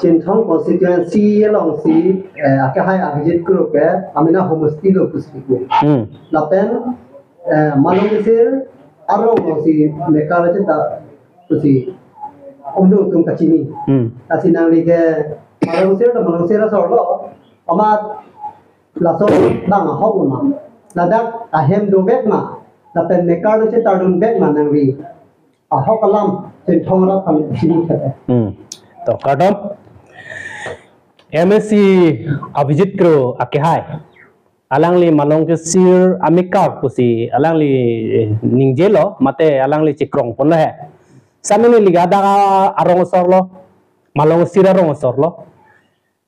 Cintong constituency long si cái hai abijit group ke amina homestay lo pusiku lapen malong sir arong long si mekar cita pusi omdo tum kacini kasinang li ke malong sir sorlo amat laso bang hok ma ladak ahem do bek ma lapen mekar cita dun bek ma nang ri ahok alam cintong ra kam sini kata तो kadam MSc Abhijit Kro akihai alangli malong ke sir amikar pusi alangli ningjelo mate alangli cikrong pun he samini ligada arong sorlo malong sir arong sorlo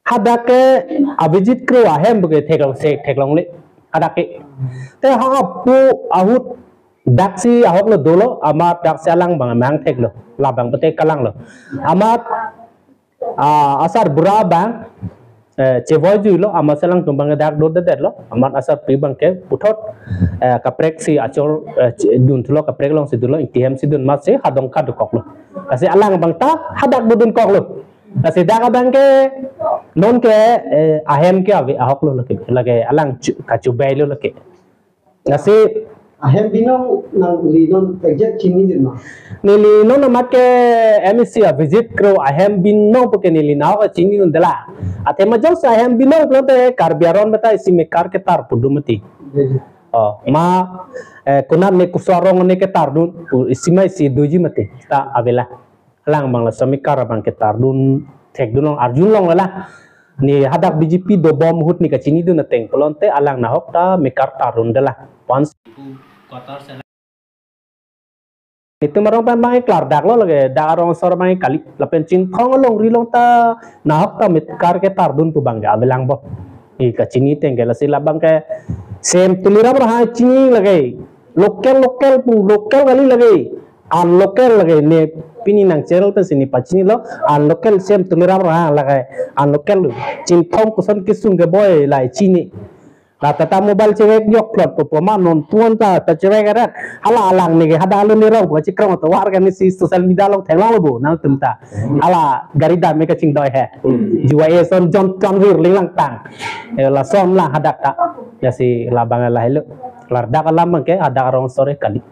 hadake Abhijit Kro ahem buke theklong le hadake te ha pu ahut daksi ahok lo dolo amat daksi alang bang mang theklo labang pete kalang lo amat asar bura bang cevoy julo amat selang tumbang dak do det lo amat asar pribang ke putot kaprek si acor dun tulo kaprek long si dulo itm si dun mat se hadong kad kok lo kasi alang bang ta hadak budun kok lo kasi dak bang ke non ke ahem ke ave ahok lo lage alang kacubay lo lage kasi ahem binong nang linon exact chini jirma nili no namat ke MSc Abhijit Kro ahem binong porque nili nao ka chini nun dela ate majau sa ahem binong plante karbiaron beta isi mekar ke tar pudumati ma kunat ne kusarong ne ke tar dun isima isi doji mate ta avela lang bang la samikar bang ke tar dun tek dun arjun long la ni hadak BJP do bom hut ni ka chini dun teng plante alang nahok ta mekar tarun dela once itu marong pan bangai klar dak lo lage darong sor bangai kali lapen cin thong long rilong ta nahok ta mitkar ke tardun tu bangga belang bo i ka chini tengel si labang ke sem tulira ber ha chini lage lokal kali lage an lokal lage ne pini nang channel pe sini pachini lo an lokal sem tulira ber ha lage an lokal cin thong kuson kisung ke boy lai chini tata mobile cewek yok plot popoma non tuan ta cewek ada ala alang nih ada alu nih rong buat cikrong atau warga nih si sosial media long tenglang lobo nang temta ala garida mereka cing doi he jua son John wir lilang tang la som lah hadak tak ya si labang lah helo larda kalam ke ada orang sore kali